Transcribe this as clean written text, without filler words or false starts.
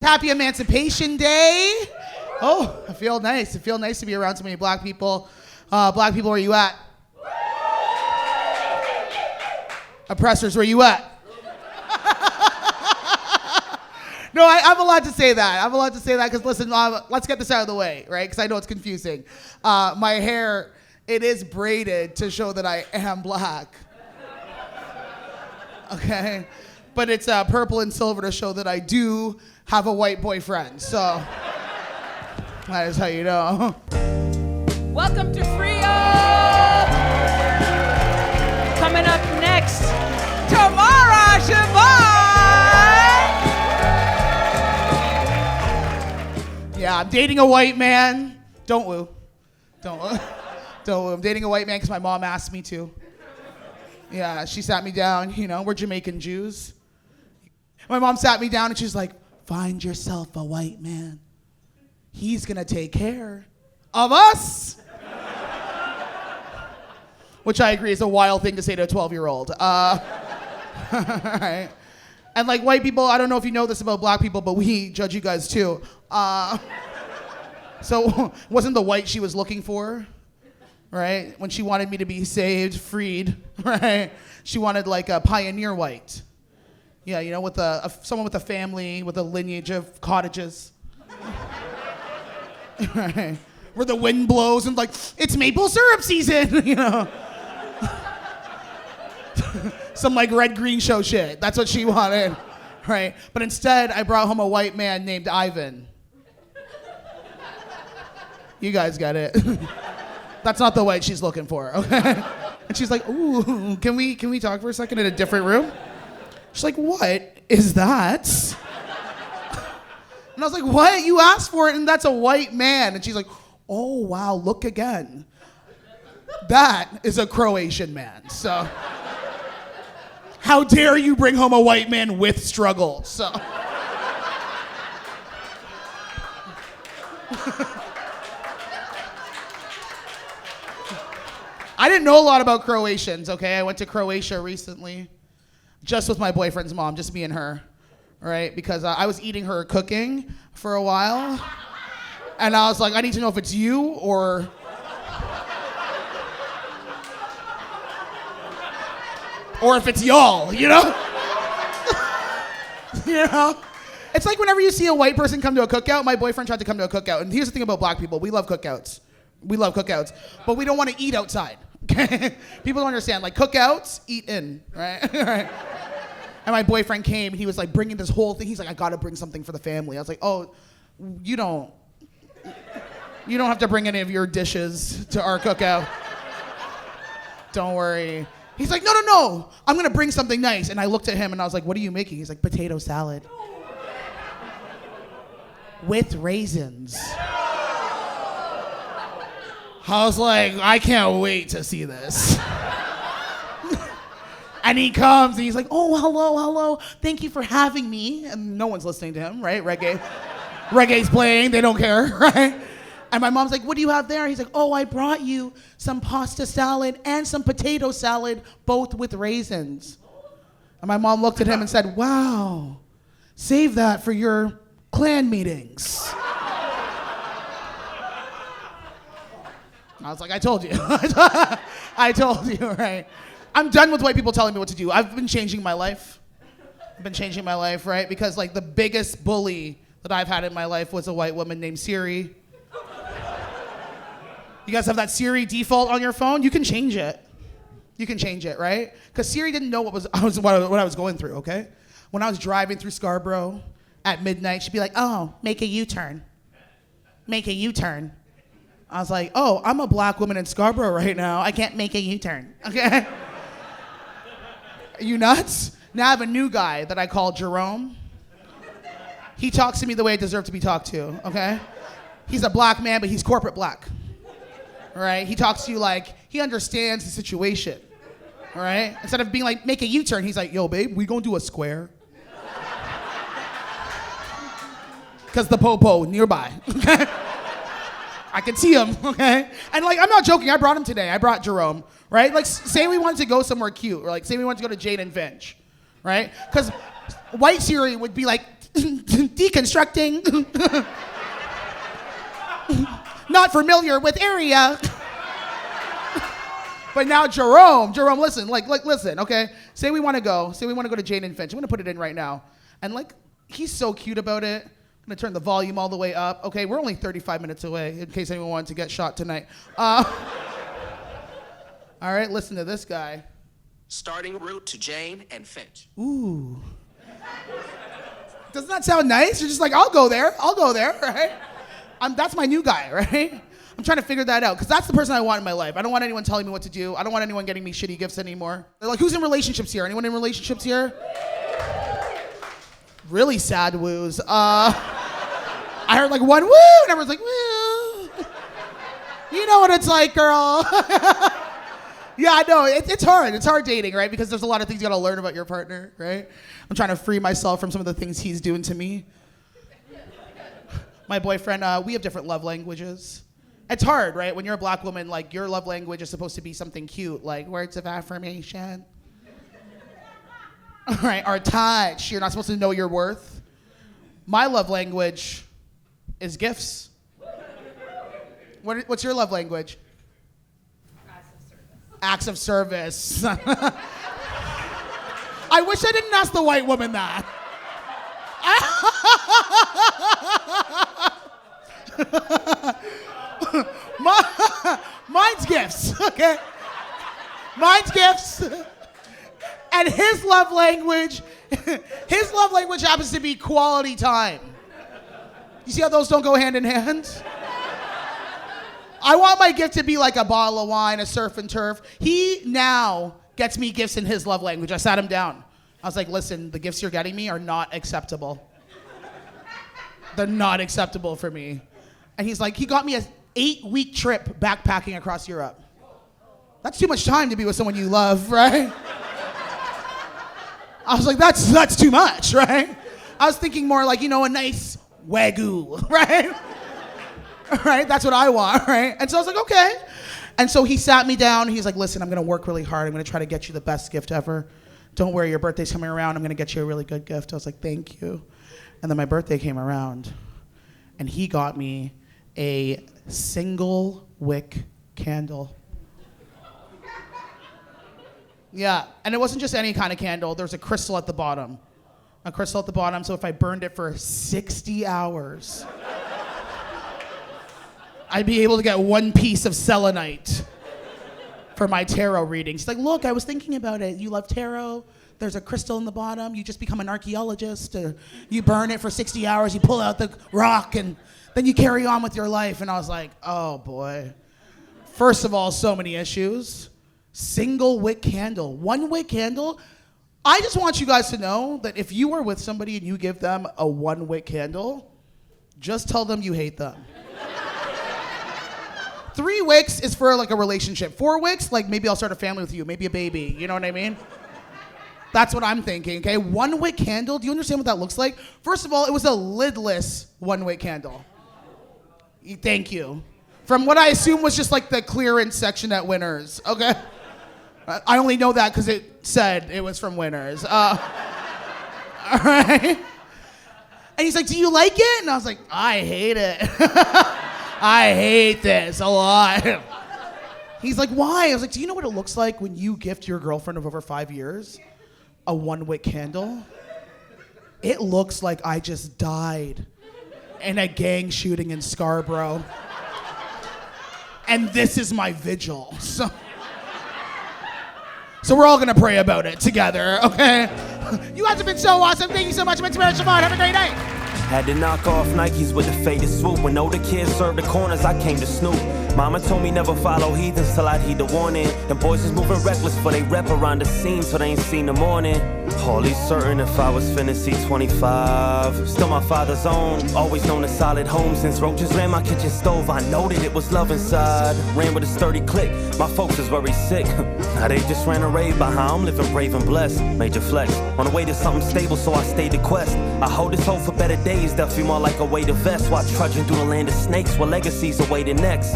Happy Emancipation Day. Oh, I feel nice. It feels nice to be around so many black people. Black people, where you at? Oppressors, where you at? No, I'm allowed to say that. I'm allowed to say that because, listen, let's get this out of the way, right? Because I know it's confusing. My hair, it is braided to show that I am black. Okay? But it's purple and silver to show that I do have a white boyfriend. So that is how you know. Welcome to FreeUp! Coming up next, Tamara Shevon! Yeah, I'm dating a white man. Don't woo. Don't woo. Don't woo. I'm dating a white man because my mom asked me to. Yeah, she sat me down. You know, we're Jamaican Jews. My mom sat me down and she's like, find yourself a white man. He's gonna take care of us. Which I agree is a wild thing to say to a 12-year-old. Right. And like white people, I don't know if you know this about black people, but we judge you guys too. So wasn't the white she was looking for, right? When she wanted me to be saved, freed, right? She wanted like a pioneer white. Yeah, you know, with someone with a family, with a lineage of cottages. Right. Where the wind blows and like, it's maple syrup season, you know. Some like Red Green Show shit. That's what she wanted, right? But instead, I brought home a white man named Ivan. You guys get it. That's not the white she's looking for, okay? And she's like, ooh, can we talk for a second in a different room? She's like, what is that? And I was like, what? You asked for it and that's a white man. And she's like, oh, wow, look again. That is a Croatian man, so. How dare you bring home a white man with struggle, so. I didn't know a lot about Croatians, okay? I went to Croatia recently, just with my boyfriend's mom, just me and her, right? Because I was eating her cooking for a while, and I was like, I need to know if it's you or... or if it's y'all, you know? You know? It's like whenever you see a white person come to a cookout, my boyfriend tried to come to a cookout, and here's the thing about black people, we love cookouts. We love cookouts, but we don't want to eat outside, okay? People don't understand, like cookouts, eat in, right? Right. And my boyfriend came, and he was like bringing this whole thing, he's like, I gotta bring something for the family. I was like, oh, you don't have to bring any of your dishes to our cookout. Don't worry. He's like, no, I'm gonna bring something nice. And I looked at him and I was like, what are you making? He's like, potato salad. With raisins. I was like, I can't wait to see this. And he comes and he's like, oh, hello, thank you for having me. And no one's listening to him, right? Reggae's playing, they don't care, right? And my mom's like, what do you have there? He's like, oh, I brought you some pasta salad and some potato salad, both with raisins. And my mom looked at him and said, wow, save that for your clan meetings. I was like, I told you. I told you, right? I'm done with white people telling me what to do. I've been changing my life. Right? Because like the biggest bully that I've had in my life was a white woman named Siri. You guys have that Siri default on your phone? You can change it. Right? Because Siri didn't know what I was going through, okay? When I was driving through Scarborough at midnight, she'd be like, oh, make a U-turn. I was like, oh, I'm a black woman in Scarborough right now. I can't make a U-turn, okay? Are you nuts? Now I have a new guy that I call Jerome. He talks to me the way I deserve to be talked to, okay? He's a black man, but he's corporate black. All right? He talks to you like he understands the situation. All right? Instead of being like, make a U-turn, he's like, yo, babe, we gonna do a square? Because the po-po nearby, okay? I can see him, okay? And like, I'm not joking, I brought him today. I brought Jerome, right? Like, say we wanted to go somewhere cute, or like, say we wanted to go to Jane and Finch, right? Because white Siri would be like, deconstructing. Not familiar with area. But now Jerome, listen, listen, okay? Say we want to go to Jane and Finch. I'm gonna put it in right now. And he's so cute about it. I'm gonna turn the volume all the way up. Okay, we're only 35 minutes away, in case anyone wanted to get shot tonight. All right, listen to this guy. Starting route to Jane and Finch. Ooh. Doesn't that sound nice? You're just like, I'll go there, right? That's my new guy, right? I'm trying to figure that out, because that's the person I want in my life. I don't want anyone telling me what to do. I don't want anyone getting me shitty gifts anymore. They're like, who's in relationships here? Anyone in relationships here? Really sad woos. I heard one woo, and everyone's like, woo. You know what it's like, girl. Yeah, I know, it's hard. It's hard dating, right? Because there's a lot of things you gotta learn about your partner, right? I'm trying to free myself from some of the things he's doing to me. My boyfriend, we have different love languages. It's hard, right? When you're a black woman, your love language is supposed to be something cute, like words of affirmation. Right, or touch. You're not supposed to know your worth. My love language is gifts. What's your love language? Acts of service. I wish I didn't ask the white woman that. Mine's gifts, okay? Mine's gifts. And his love language happens to be quality time. You see how those don't go hand in hand? I want my gift to be like a bottle of wine, a surf and turf. He now gets me gifts in his love language. I sat him down. I was like, listen, the gifts you're getting me are not acceptable. They're not acceptable for me. And he's like, he got me an 8-week trip backpacking across Europe. That's too much time to be with someone you love, right? I was like, that's too much, right? I was thinking more like, a nice Wagyu, right? Right, that's what I want, right? And so I was like, okay. And so he sat me down. He's like, listen, I'm gonna work really hard. I'm gonna try to get you the best gift ever. Don't worry, your birthday's coming around. I'm gonna get you a really good gift. I was like, thank you. And then my birthday came around, and he got me a single wick candle. Yeah, and it wasn't just any kind of candle. There was a crystal at the bottom. So if I burned it for 60 hours, I'd be able to get one piece of selenite for my tarot reading. She's like, look, I was thinking about it. You love tarot. There's a crystal in the bottom. You just become an archaeologist. You burn it for 60 hours. You pull out the rock, and then you carry on with your life. And I was like, oh, boy. First of all, so many issues. Single wick candle. One wick candle. I just want you guys to know that if you are with somebody and you give them a one wick candle, just tell them you hate them. 3 wicks is for a relationship. 4 wicks, maybe I'll start a family with you, maybe a baby, you know what I mean? That's what I'm thinking, okay? 1 wick candle, do you understand what that looks like? First of all, it was a lidless 1 wick candle. Thank you. From what I assume was just the clearance section at Winners, okay? I only know that because it said it was from Winners. All right? And he's like, do you like it? And I was like, I hate it. I hate this a lot. He's like, why? I was like, do you know what it looks like when you gift your girlfriend of over 5 years a 1 wick candle? It looks like I just died in a gang shooting in Scarborough. And this is my vigil. So we're all gonna pray about it together, okay? You guys have been so awesome. Thank you so much, Tamara Shevon. Have a great night. Had to knock off Nikes with the faded swoop. When older kids served the corners, I came to snoop. Mama told me never follow heathens till I'd heed the warning. Them boys is moving reckless for they rep around the scene, so they ain't seen the morning. Hardly certain if I was finna see 25. Still my father's own, always known a solid home. Since roaches ran my kitchen stove, I know that it was love inside. Ran with a sturdy click, my folks was very sick. Now they just ran a raid by how I'm living brave and blessed. Major flex, on the way to something stable, so I stayed the quest. I hold this hope for better days, that feel more like a weighted vest. While trudging through the land of snakes, where legacies awaiting next.